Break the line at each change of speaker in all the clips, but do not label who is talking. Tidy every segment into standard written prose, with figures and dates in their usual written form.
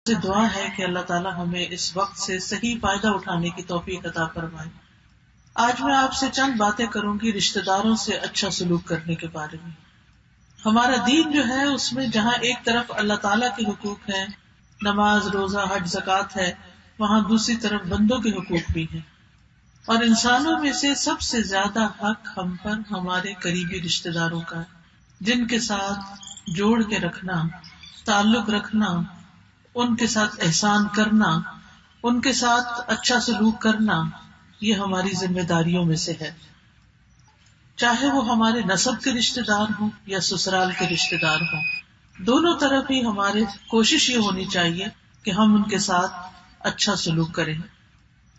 سے دعا ہے کہ اللہ تعالیٰ ہمیں اس وقت سے صحیح فائدہ اٹھانے کی توفیق عطا فرمائے۔ آج میں آپ سے چند باتیں کروں گی رشتہ داروں سے اچھا سلوک کرنے کے بارے میں۔ ہمارا دین جو ہے اس میں جہاں ایک طرف اللہ تعالیٰ کے حقوق ہیں، نماز، روزہ، حج، زکوٰۃ ہے، وہاں دوسری طرف بندوں کے حقوق بھی ہیں، اور انسانوں میں سے سب سے زیادہ حق ہم پر ہمارے قریبی رشتہ داروں کا ہے، جن کے ساتھ جوڑ کے رکھنا، تعلق رکھنا، ان کے ساتھ احسان کرنا، ان کے ساتھ اچھا سلوک کرنا، یہ ہماری ذمہ داریوں میں سے ہے، چاہے وہ ہمارے نسب کے رشتہ دار ہوں یا سسرال کے رشتہ دار ہوں۔ دونوں طرف ہی ہماری کوشش یہ ہونی چاہیے کہ ہم ان کے ساتھ اچھا سلوک کریں،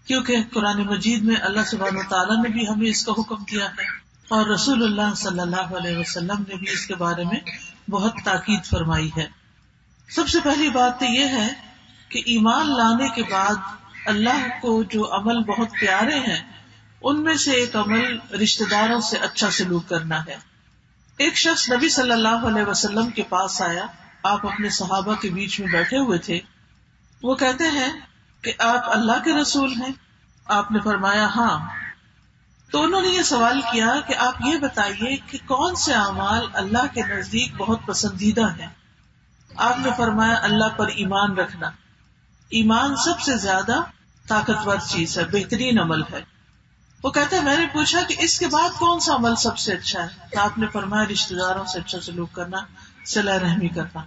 کیونکہ قرآن مجید میں اللہ سبحانہ وتعالیٰ نے بھی ہمیں اس کا حکم دیا ہے، اور رسول اللہ صلی اللہ علیہ وسلم نے بھی اس کے بارے میں بہت تاکید فرمائی ہے۔ سب سے پہلی بات تو یہ ہے کہ ایمان لانے کے بعد اللہ کو جو عمل بہت پیارے ہیں ان میں سے ایک عمل رشتہ داروں سے اچھا سلوک کرنا ہے۔ ایک شخص نبی صلی اللہ علیہ وسلم کے پاس آیا، آپ اپنے صحابہ کے بیچ میں بیٹھے ہوئے تھے۔ وہ کہتے ہیں کہ آپ اللہ کے رسول ہیں؟ آپ نے فرمایا ہاں۔ تو انہوں نے یہ سوال کیا کہ آپ یہ بتائیے کہ کون سے اعمال اللہ کے نزدیک بہت پسندیدہ ہیں؟ آپ نے فرمایا اللہ پر ایمان رکھنا۔ ایمان سب سے زیادہ طاقتور چیز ہے، بہترین عمل ہے۔ وہ کہتے ہیں میں نے پوچھا کہ اس کے بعد کون سا عمل سب سے اچھا ہے؟ تو آپ نے فرمایا رشتہ داروں سے اچھا سلوک کرنا، صلہ رحمی کرنا۔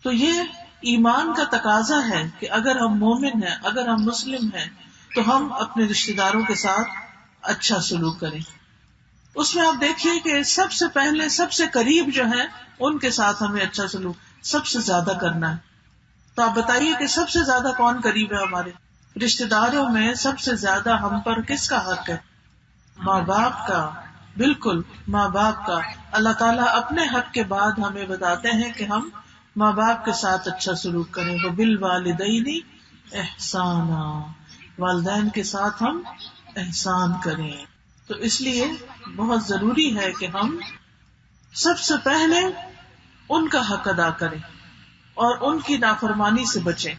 تو یہ ایمان کا تقاضا ہے کہ اگر ہم مومن ہیں، اگر ہم مسلم ہیں، تو ہم اپنے رشتہ داروں کے ساتھ اچھا سلوک کریں۔ اس میں آپ دیکھیے کہ سب سے پہلے سب سے قریب جو ہیں ان کے ساتھ ہمیں اچھا سلوک سب سے زیادہ کرنا ہے۔ تو آپ بتائیے کہ سب سے زیادہ کون قریب ہے ہمارے رشتہ داروں میں؟ سب سے زیادہ ہم پر کس کا حق ہے؟ ماں باپ کا، بالکل ماں باپ کا۔ اللہ تعالیٰ اپنے حق کے بعد ہمیں بتاتے ہیں کہ ہم ماں باپ کے ساتھ اچھا سلوک کریں، وبالوالدین احسانا، والدین کے ساتھ ہم احسان کریں۔ تو اس لیے بہت ضروری ہے کہ ہم سب سے پہلے ان کا حق ادا کریں اور ان کی نافرمانی سے بچیں۔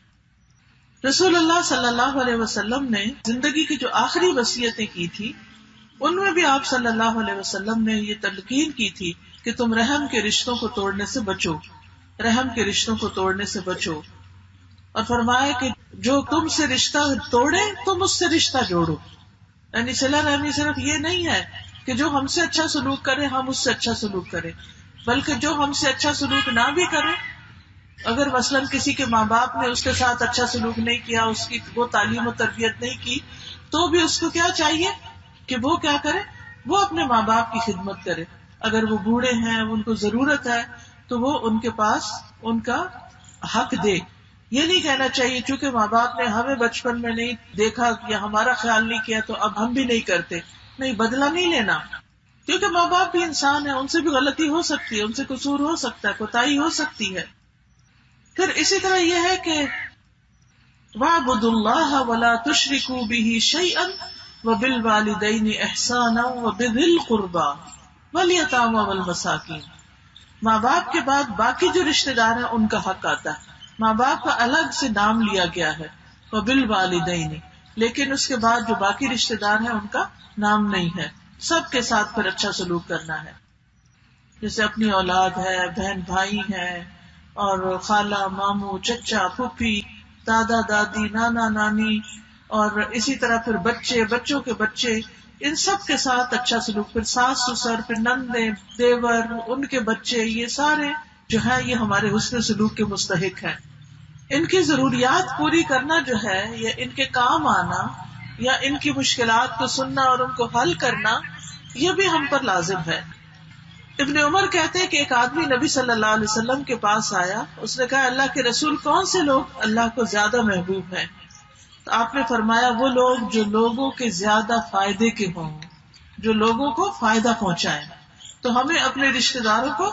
رسول اللہ صلی اللہ علیہ وسلم نے زندگی کی جو آخری وصیتیں کی تھی ان میں بھی آپ صلی اللہ علیہ وسلم نے یہ تلقین کی تھی کہ تم رحم کے رشتوں کو توڑنے سے بچو، رحم کے رشتوں کو توڑنے سے بچو، اور فرمایا کہ جو تم سے رشتہ توڑے تم اس سے رشتہ جوڑو۔ یعنی صلہ رحمی صرف یہ نہیں ہے کہ جو ہم سے اچھا سلوک کرے ہم اس سے اچھا سلوک کریں، بلکہ جو ہم سے اچھا سلوک نہ بھی کرے، اگر مثلاً کسی کے ماں باپ نے اس کے ساتھ اچھا سلوک نہیں کیا، اس کی وہ تعلیم و تربیت نہیں کی، تو بھی اس کو کیا چاہیے کہ وہ کیا کرے؟ وہ اپنے ماں باپ کی خدمت کرے۔ اگر وہ بوڑھے ہیں، ان کو ضرورت ہے، تو وہ ان کے پاس ان کا حق دے۔ یہ نہیں کہنا چاہیے چونکہ ماں باپ نے ہمیں بچپن میں نہیں دیکھا یا ہمارا خیال نہیں کیا تو اب ہم بھی نہیں کرتے۔ نہیں، بدلہ نہیں لینا، کیونکہ ماں باپ بھی انسان ہے، ان سے بھی غلطی ہو سکتی ہے، ان سے قصور ہو سکتا ہے، کوتاہی ہو سکتی ہے۔ پھر اسی طرح یہ ہے کہ وَاعْبُدُوا اللَّهَ وَلَا تُشْرِكُوا بِهِ شَيْئًا وَبِالْوَالِدَيْنِ إِحْسَانًا وَبِذِي الْقُرْبَى وَالْيَتَامَى وَالْمَسَاكِينِ۔ ماں باپ کے بعد باقی جو رشتہ دار ہیں ان کا حق آتا ہے۔ ماں باپ کا الگ سے نام لیا گیا ہے وَبِالْوَالِدَيْنِ، لیکن اس کے بعد جو باقی رشتہ دار ہیں ان کا نام نہیں ہے۔ سب کے ساتھ پھر اچھا سلوک کرنا ہے، جیسے اپنی اولاد ہے، بہن بھائی ہے، اور خالہ، ماموں، چچا، پھوپھی، دادا دادی، نانا نانی، اور اسی طرح پھر بچے، بچوں کے بچے، ان سب کے ساتھ اچھا سلوک، پھر ساس سسر، پھر نندے، دیور، ان کے بچے، یہ سارے جو ہے یہ ہمارے حسن سلوک کے مستحق ہیں۔ ان کی ضروریات پوری کرنا جو ہے، یا ان کے کام آنا، یا ان کی مشکلات کو سننا اور ان کو حل کرنا، یہ بھی ہم پر لازم ہے۔ ابن عمر کہتے ہیں کہ ایک آدمی نبی صلی اللہ علیہ وسلم کے پاس آیا، اس نے کہا اللہ کے رسول کون سے لوگ اللہ کو زیادہ محبوب ہیں؟ تو آپ نے فرمایا وہ لوگ جو لوگوں کے زیادہ فائدے کے ہوں، جو لوگوں کو فائدہ پہنچائیں۔ تو ہمیں اپنے رشتہ داروں کو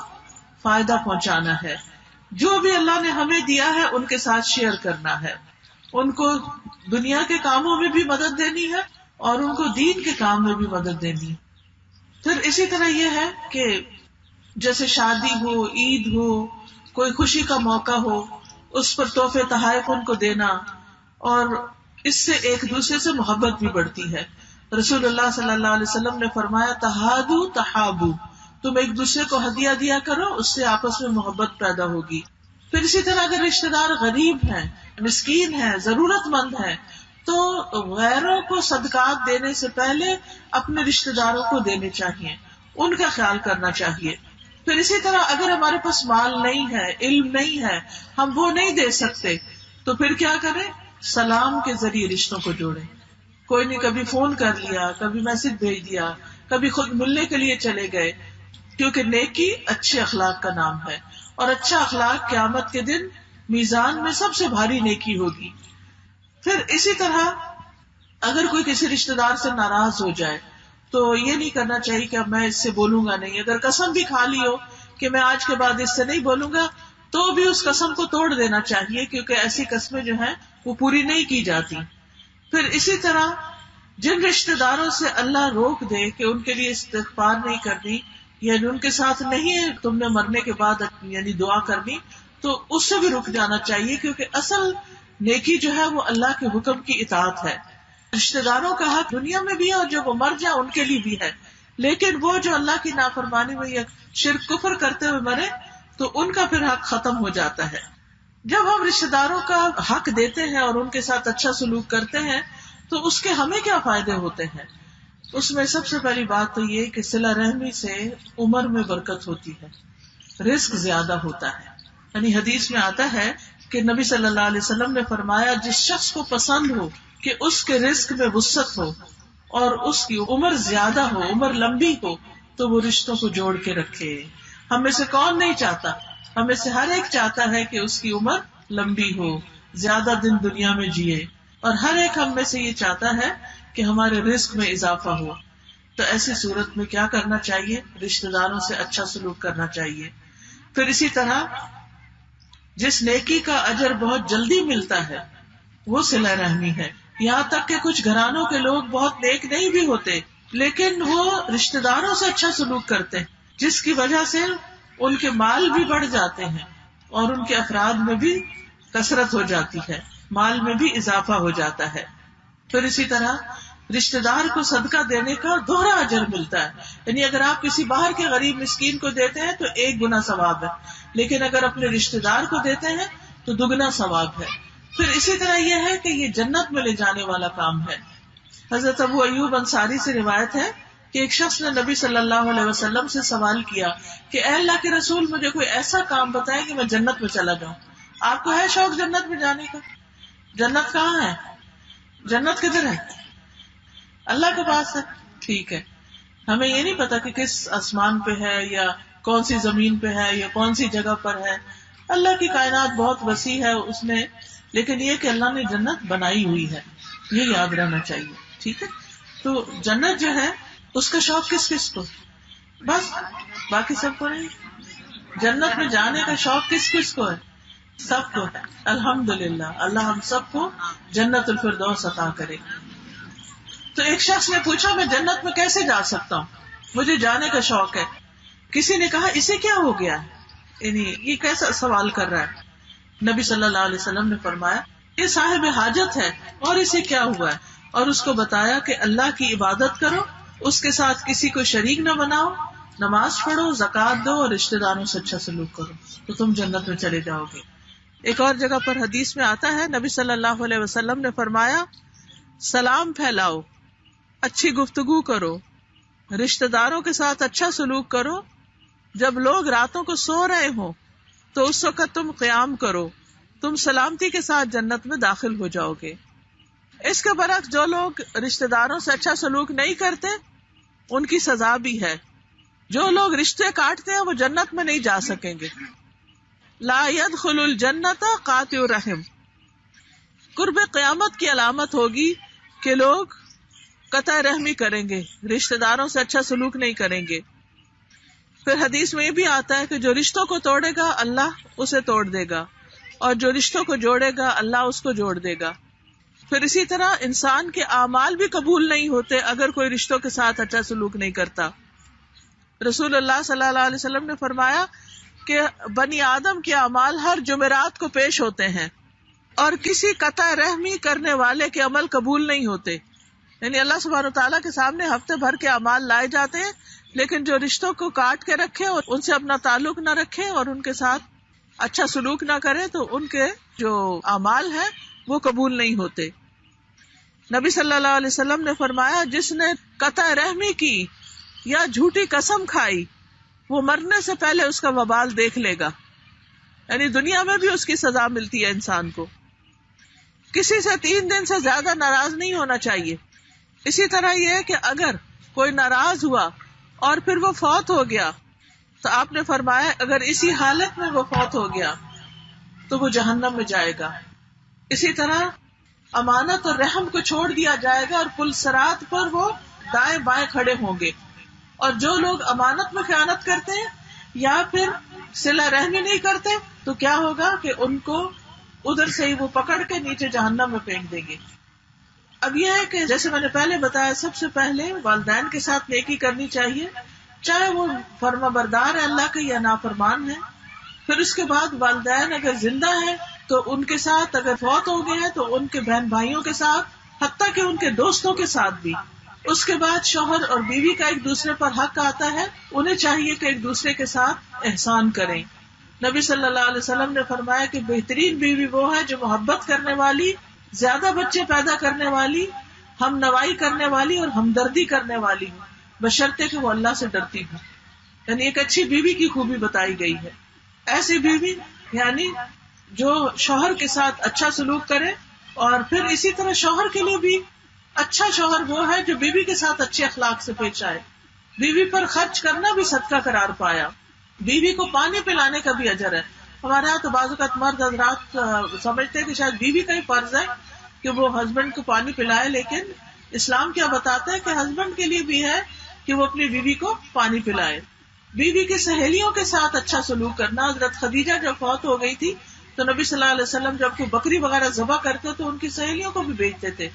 فائدہ پہنچانا ہے، جو بھی اللہ نے ہمیں دیا ہے ان کے ساتھ شیئر کرنا ہے، ان کو دنیا کے کاموں میں بھی مدد دینی ہے اور ان کو دین کے کام میں بھی مدد دینی ہے۔ پھر اسی طرح یہ ہے کہ جیسے شادی ہو، عید ہو، کوئی خوشی کا موقع ہو، اس پر تحفے تحائف ان کو دینا، اور اس سے ایک دوسرے سے محبت بھی بڑھتی ہے. رسول اللہ صلی اللہ علیہ وسلم نے فرمایا تہادو تحابو، تم ایک دوسرے کو ہدیہ دیا کرو، اس سے آپس میں محبت پیدا ہوگی. پھر اسی طرح اگر رشتے دار غریب ہیں، مسکین ہیں، ضرورت مند ہیں، تو غیروں کو صدقات دینے سے پہلے اپنے رشتے داروں کو دینے چاہیے، ان کا خیال کرنا چاہیے. پھر اسی طرح اگر ہمارے پاس مال نہیں ہے، علم نہیں ہے، ہم وہ نہیں دے سکتے، تو پھر کیا کریں؟ سلام کے ذریعے رشتوں کو جوڑیں. کوئی نے کبھی فون کر لیا، کبھی میسج بھیج دیا، کبھی خود ملنے کے لیے چلے گئے، کیونکہ نیکی اچھے اخلاق کا نام ہے، اور اچھا اخلاق قیامت کے دن میزان میں سب سے بھاری نیکی ہوگی. پھر اسی طرح اگر کوئی کسی رشتے دار سے ناراض ہو جائے تو یہ نہیں کرنا چاہیے کہ اب میں اس سے بولوں گا نہیں. اگر قسم بھی کھا لی ہو کہ میں آج کے بعد اس سے نہیں بولوں گا، تو بھی اس قسم کو توڑ دینا چاہیے، کیونکہ ایسی قسمیں جو ہیں وہ پوری نہیں کی جاتی. پھر اسی طرح جن رشتے داروں سے اللہ روک دے کہ ان کے لیے استغفار نہیں کرنی، یعنی ان کے ساتھ نہیں ہے تم نے مرنے کے بعد یعنی دعا کرنی، تو اس سے بھی رک جانا چاہیے، کیونکہ اصل نیکی جو ہے وہ اللہ کے حکم کی اطاعت ہے. رشتے داروں کا حق دنیا میں بھی ہے، اور جب وہ مر جائے ان کے لیے بھی ہے، لیکن وہ جو اللہ کی نافرمانی میں یا شرک کفر کرتے ہوئے مرے تو ان کا پھر حق ختم ہو جاتا ہے. جب ہم رشتے داروں کا حق دیتے ہیں اور ان کے ساتھ اچھا سلوک کرتے ہیں تو اس کے ہمیں کیا فائدے ہوتے ہیں؟ اس میں سب سے پہلی بات تو یہ کہ صلہ رحمی سے عمر میں برکت ہوتی ہے، رزق زیادہ ہوتا ہے. یعنی حدیث میں آتا ہے کہ نبی صلی اللہ علیہ وسلم نے فرمایا جس شخص کو پسند ہو کہ اس کے رزق میں وسعت ہو اور اس کی عمر زیادہ ہو، عمر لمبی ہو، تو وہ رشتوں کو جوڑ کے رکھے. ہم میں سے کون نہیں چاہتا؟ ہم میں سے ہر ایک چاہتا ہے کہ اس کی عمر لمبی ہو، زیادہ دن دنیا میں جیے، اور ہر ایک ہم میں سے یہ چاہتا ہے کہ ہمارے رزق میں اضافہ ہو. تو ایسی صورت میں کیا کرنا چاہیے؟ رشتہ داروں سے اچھا سلوک کرنا چاہیے. پھر اسی طرح جس نیکی کا اجر بہت جلدی ملتا ہے وہ صلہ رحمی ہے. یہاں تک کہ کچھ گھرانوں کے لوگ بہت نیک نہیں بھی ہوتے، لیکن وہ رشتہ داروں سے اچھا سلوک کرتے ہیں، جس کی وجہ سے ان کے مال بھی بڑھ جاتے ہیں اور ان کے افراد میں بھی کثرت ہو جاتی ہے، مال میں بھی اضافہ ہو جاتا ہے. پھر اسی طرح رشتہ دار کو صدقہ دینے کا دوہرا اجر ملتا ہے. یعنی اگر آپ کسی باہر کے غریب مسکین کو دیتے ہیں تو 1 گنا ثواب ہے، لیکن اگر اپنے رشتہ دار کو دیتے ہیں تو 2 گنا ثواب ہے. پھر اسی طرح یہ ہے کہ یہ جنت میں لے جانے والا کام ہے. حضرت ابو ایوب انصاری سے روایت ہے کہ ایک شخص نے نبی صلی اللہ علیہ وسلم سے سوال کیا کہ اے اللہ کے رسول، مجھے کوئی ایسا کام بتائے کہ میں جنت میں چلا جاؤں. آپ کو ہے شوق جنت میں جانے کا؟ جنت کہاں ہے؟ جنت کدھر ہے؟ اللہ کے پاس ہے. ٹھیک ہے، ہمیں یہ نہیں پتا کہ کس آسمان پہ ہے یا کون سی زمین پہ ہے یا کون سی جگہ پر ہے. اللہ کی کائنات بہت وسیع ہے اس میں، لیکن یہ کہ اللہ نے جنت بنائی ہوئی ہے، یہ یاد رہنا چاہیے. ٹھیک ہے، تو جنت جو ہے اس کا شوق کس کس کو؟ بس باقی سب کو نہیں. جنت میں جانے کا شوق کس کس کو ہے؟ سب کو ہے. الحمدللہ، اللہ ہم سب کو جنت الفردوس عطا کرے. تو ایک شخص نے پوچھا میں جنت میں کیسے جا سکتا ہوں، مجھے جانے کا شوق ہے. کسی نے کہا اسے کیا ہو گیا، یعنی یہ کیسا سوال کر رہا ہے؟ نبی صلی اللہ علیہ وسلم نے فرمایا یہ صاحب حاجت ہے اور اسے کیا ہوا ہے، اور اس کو بتایا کہ اللہ کی عبادت کرو، اس کے ساتھ کسی کو شریک نہ بناؤ، نماز پڑھو، زکوٰۃ دو اور رشتہ داروں سے اچھا سلوک کرو، تو تم جنت میں چلے جاؤ گے. ایک اور جگہ پر حدیث میں آتا ہے نبی صلی اللہ علیہ وسلم نے فرمایا سلام پھیلاؤ، اچھی گفتگو کرو، رشتہ داروں کے ساتھ اچھا سلوک کرو. جب لوگ راتوں کو سو رہے ہوں تو اس وقت تم قیام کرو، تم سلامتی کے ساتھ جنت میں داخل ہو جاؤ گے. اس کے برعکس جو لوگ رشتہ داروں سے اچھا سلوک نہیں کرتے ان کی سزا بھی ہے. جو لوگ رشتے کاٹتے ہیں وہ جنت میں نہیں جا سکیں گے. لا يدخل الجنت قاطع الرحم. قرب قیامت کی علامت ہوگی کہ لوگ قطع رحمی کریں گے، رشتہ داروں سے اچھا سلوک نہیں کریں گے. پھر حدیث میں یہ بھی آتا ہے کہ جو رشتوں کو توڑے گا اللہ اسے توڑ دے گا، اور جو رشتوں کو جوڑے گا اللہ اس کو جوڑ دے گا. پھر اسی طرح انسان کے اعمال بھی قبول نہیں ہوتے اگر کوئی رشتوں کے ساتھ اچھا سلوک نہیں کرتا. رسول اللہ صلی اللہ علیہ وسلم نے فرمایا کہ بنی آدم کے اعمال ہر جمعرات کو پیش ہوتے ہیں اور کسی قطع رحمی کرنے والے کے عمل قبول نہیں ہوتے. یعنی اللہ سبحانہ وتعالیٰ کے سامنے ہفتے بھر کے اعمال لائے جاتے ہیں، لیکن جو رشتوں کو کاٹ کے رکھے اور ان سے اپنا تعلق نہ رکھے اور ان کے ساتھ اچھا سلوک نہ کرے تو ان کے جو اعمال ہیں وہ قبول نہیں ہوتے. نبی صلی اللہ علیہ وسلم نے فرمایا جس نے قطع رحمی کی یا جھوٹی قسم کھائی وہ مرنے سے پہلے اس کا وبال دیکھ لے گا. یعنی دنیا میں بھی اس کی سزا ملتی ہے انسان کو. کسی سے 3 دن سے زیادہ ناراض نہیں ہونا چاہیے. اسی طرح یہ ہے کہ اگر کوئی ناراض ہوا اور پھر وہ فوت ہو گیا تو آپ نے فرمایا اگر اسی حالت میں وہ فوت ہو گیا تو وہ جہنم میں جائے گا. اسی طرح امانت اور رحم کو چھوڑ دیا جائے گا اور پل صراط پر وہ دائیں بائیں کھڑے ہوں گے. اور جو لوگ امانت میں خیانت کرتے ہیں یا پھر صلہ رحمی نہیں کرتے تو کیا ہوگا کہ ان کو ادھر سے ہی وہ پکڑ کے نیچے جہنم میں پھینک دیں گے. اب یہ ہے کہ جیسے میں نے پہلے بتایا سب سے پہلے والدین کے ساتھ نیکی کرنی چاہیے، چاہے وہ فرما بردار ہے اللہ کے یا نافرمان ہے. پھر اس کے بعد والدین اگر زندہ ہیں تو ان کے ساتھ، اگر فوت ہو گئے ہیں تو ان کے بہن بھائیوں کے ساتھ، حتیٰ کہ ان کے دوستوں کے ساتھ بھی. اس کے بعد شوہر اور بیوی کا ایک دوسرے پر حق آتا ہے، انہیں چاہیے کہ ایک دوسرے کے ساتھ احسان کریں. نبی صلی اللہ علیہ وسلم نے فرمایا کہ بہترین بیوی وہ ہے جو محبت کرنے والی، زیادہ بچے پیدا کرنے والی، ہم نوائی کرنے والی اور ہمدردی کرنے والی ہو، بشرطے کہ وہ اللہ سے ڈرتی ہو. یعنی ایک اچھی بیوی کی خوبی بتائی گئی ہے. ایسی بیوی یعنی جو شوہر کے ساتھ اچھا سلوک کرے، اور پھر اسی طرح شوہر کے لیے بھی اچھا شوہر وہ ہے جو بیوی کے ساتھ اچھے اخلاق سے پیش آئے. بیوی پر خرچ کرنا بھی صدقہ قرار پایا. بیوی کو پانی پلانے کا بھی اجر ہے. ہمارے یہاں تو بعض اوقات مرد حضرات سمجھتے ہیں کہ شاید بیوی کا ہی فرض ہے کہ وہ ہسبینڈ کو پانی پلائے، لیکن اسلام کیا بتاتا ہے کہ ہسبینڈ کے لیے بھی ہے کہ وہ اپنی بیوی کو پانی پلائے. بیوی کی سہیلیوں کے ساتھ اچھا سلوک کرنا. حضرت خدیجہ جب فوت ہو گئی تھی تو نبی صلی اللہ علیہ وسلم جب کوئی بکری وغیرہ ذبح کرتے تو ان کی سہیلیوں کو بھی بھیجتے تھے.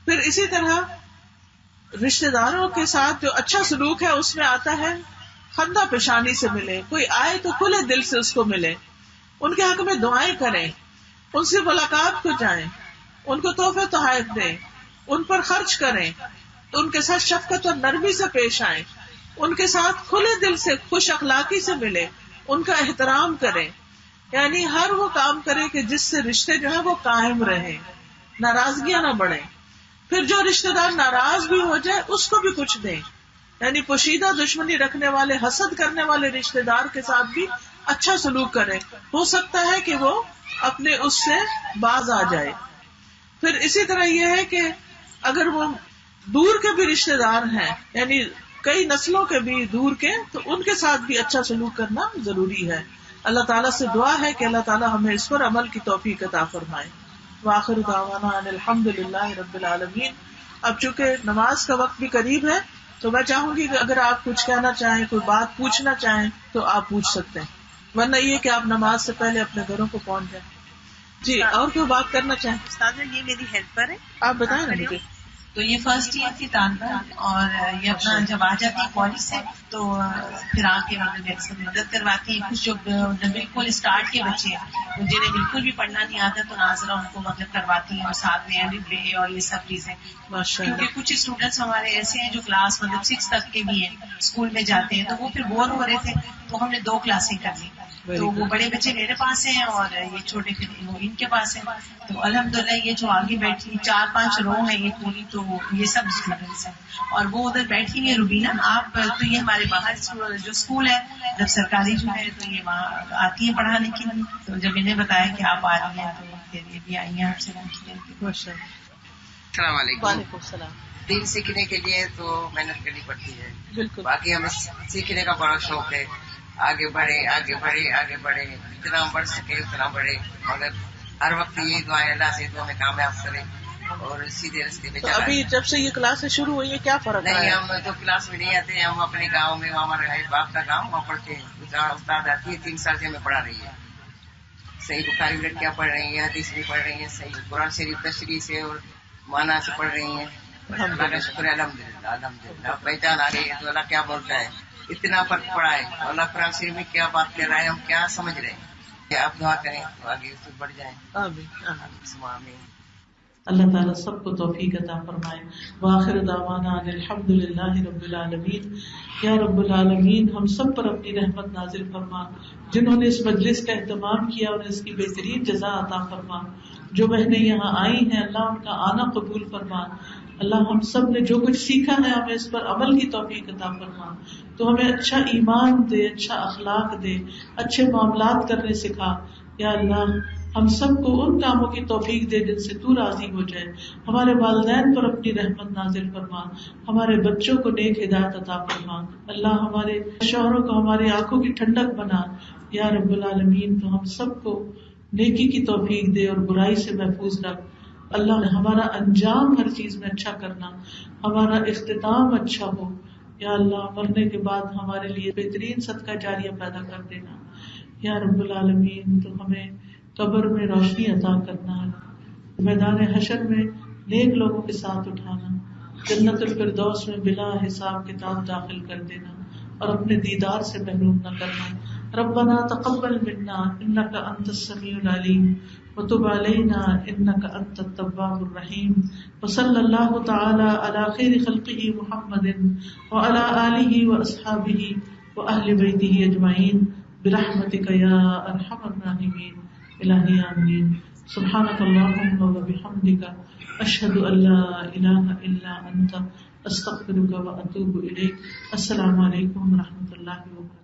پھر اسی طرح رشتہ داروں کے ساتھ جو اچھا سلوک ہے اس میں آتا ہے خندہ پیشانی سے ملے. کوئی آئے تو کھلے دل سے اس کو ملے، ان کے حق میں دعائیں کریں، ان سے ملاقات کو جائیں، ان کو تحفے تحائف دیں، ان پر خرچ کریں، ان کے ساتھ شفقت اور نرمی سے پیش آئیں، ان کے ساتھ کھلے دل سے خوش اخلاقی سے ملے، ان کا احترام کریں. یعنی ہر وہ کام کرے کہ جس سے رشتے جو ہے وہ قائم رہیں، ناراضگیاں نہ بڑھیں. پھر جو رشتہ دار ناراض بھی ہو جائے اس کو بھی کچھ دیں. یعنی پوشیدہ دشمنی رکھنے والے، حسد کرنے والے رشتہ دار کے ساتھ بھی اچھا سلوک کریں. ہو سکتا ہے کہ وہ اپنے اس سے باز آ جائے. پھر اسی طرح یہ ہے کہ اگر وہ دور کے بھی رشتہ دار ہیں، یعنی کئی نسلوں کے بھی دور کے، تو ان کے ساتھ بھی اچھا سلوک کرنا ضروری ہے. اللہ تعالیٰ سے دعا ہے کہ اللہ تعالیٰ ہمیں اس پر عمل کی توفیق عطا فرمائے. وآخر دعوانا ان الحمد للہ رب العالمین. اب چونکہ نماز کا وقت بھی قریب ہے تو میں چاہوں گی کہ اگر آپ کچھ کہنا چاہیں، کوئی بات پوچھنا چاہیں تو آپ پوچھ سکتے ہیں، ورنہ یہ کہ آپ نماز سے پہلے اپنے گھروں کو پہنچ جائیں. جی اور کوئی بات کرنا چاہیں؟
استاد یہ میری ہیلپر ہے،
آپ بتائیں نا مجھے.
تو یہ فرسٹ ایئر کی طالبہ اور یہ اپنا جب آ جاتی ہے کالج سے تو پھر آ کے میرے سے مدد کرواتی ہے. کچھ جو بالکل اسٹارٹ کے بچے ہیں جنہیں بالکل بھی پڑھنا نہیں آتا تو ناظرہ ان کو مدد کرواتی ہیں، اور ساتھ میں الف اور یہ سب چیزیں. کیونکہ کچھ اسٹوڈینٹس ہمارے ایسے ہیں جو کلاس 6 تک کے بھی ہیں، اسکول میں جاتے ہیں، تو وہ پھر بور ہو رہے تھے تو ہم نے 2 کلاسیں کر لی. تو وہ بڑے بچے میرے پاس ہیں اور یہ چھوٹے پھر ان کے پاس ہیں. تو الحمدللہ یہ جو آگے بیٹھی 4-5 رو ہیں یہ پوری، تو یہ سب اسٹوڈینٹس ہیں. اور وہ ادھر بیٹھی ہوئی روبینہ، آپ تو یہ ہمارے باہر جو اسکول ہے جب سرکاری جو ہے تو یہ وہاں آتی ہیں پڑھانے کے لیے. تو جب انہیں بتایا کہ آپ آ رہی ہیں تو پھر یہ بھی آئی ہیں آپ سے.
السلام علیکم.
وعلیکم السلام.
دین سیکھنے کے لیے تو محنت کرنی پڑتی ہے.
بالکل.
باقی ہمیں سیکھنے کا بڑا شوق ہے، آگے بڑھے آگے بڑھے آگے بڑھے، جتنا بڑھ سکے اتنا بڑھے. مگر ہر وقت یہی دعائیں اللہ سے تو ہمیں کامیاب کرے اور سیدھے راستے پہ چلائے.
ابھی جب سے یہ کلاسیں شروع ہوئی ہیں کیا فرق
نہیں،
ہے؟
ہم تو کلاس میں نہیں آتے، ہم اپنے گاؤں میں، ہمارے باپ کا گاؤں، وہاں پڑھتے ہیں. استاد آتی ہے 3 سال سے ہمیں پڑھا رہی ہے. صحیح بخاری لڑکیاں پڑھ رہی ہیں، حدیث بھی پڑھ رہی ہیں، صحیح قرآن شریف تشریح سے اور مانا سے پڑھ رہی ہیں. اللہ کا شکر ہے، الحمدللہ الحمدللہ. پہچان آ گئی ہے تو اللہ کیا بولتا ہے اتنا فرق پڑا ہے. اللہ قرآن شریف میں کیا بات کر رہا ہے، ہم کیا سمجھ رہے ہیں. آپ دعا کریں تو آگے اس بڑھ جائیں.
آمین. اللہ تعالیٰ سب کو توفیق عطا فرمائے. وآخر دعوانا ان الحمد للہ رب العالمین. یا رب العالمین ہم سب پر اپنی رحمت نازل فرما. جنہوں نے اس مجلس کا اہتمام کیا اور اس کی بہترین جزا عطا فرما. جو بہنیں یہاں آئی ہیں اللہ ان کا آنا قبول فرما. اللہ ہم سب نے جو کچھ سیکھا ہے ہمیں اس پر عمل کی توفیق عطا فرما. تو ہمیں اچھا ایمان دے، اچھا اخلاق دے، اچھے معاملات کرنے سکھا. یا اللہ ہم سب کو ان کاموں کی توفیق دے جن سے تو راضی ہو جائے. ہمارے والدین پر اپنی رحمت نازل فرما. ہمارے بچوں کو نیک ہدایت عطا فرما. اللہ ہمارے شوہروں کو ہماری آنکھوں کی ٹھنڈک بنا. یا رب العالمین تو ہم سب کو نیکی کی توفیق دے اور برائی سے محفوظ رکھ. اللہ ہمارا انجام ہر چیز میں اچھا کرنا، ہمارا اختتام اچھا ہو. یا اللہ مرنے کے بعد ہمارے لیے بہترین صدقہ جاریہ پیدا کر دینا. یا رب العالمین تو ہمیں قبر میں روشنی عطا کرنا، میدان حشر میں نیک لوگوں کے ساتھ اٹھانا، جنت الفردوس میں بلا حساب کتاب داخل کر دینا اور اپنے دیدار سے محروم نہ کرنا. ربنا تقبل منا انك انت السميع العليم وتب علينا انك انت التواب الرحيم. وصلى الله تعالى على خير خلقه محمد وعلى اله واصحابه واهل بيته اجمعين برحمتك يا ارحم الراحمين. الہی آمین. سبحانک اللہم وبحمدک اشہد ان لا الہ الا انت استغفرک واتوب الیک. السلام علیکم ورحمۃ اللہ وبرکاتہ.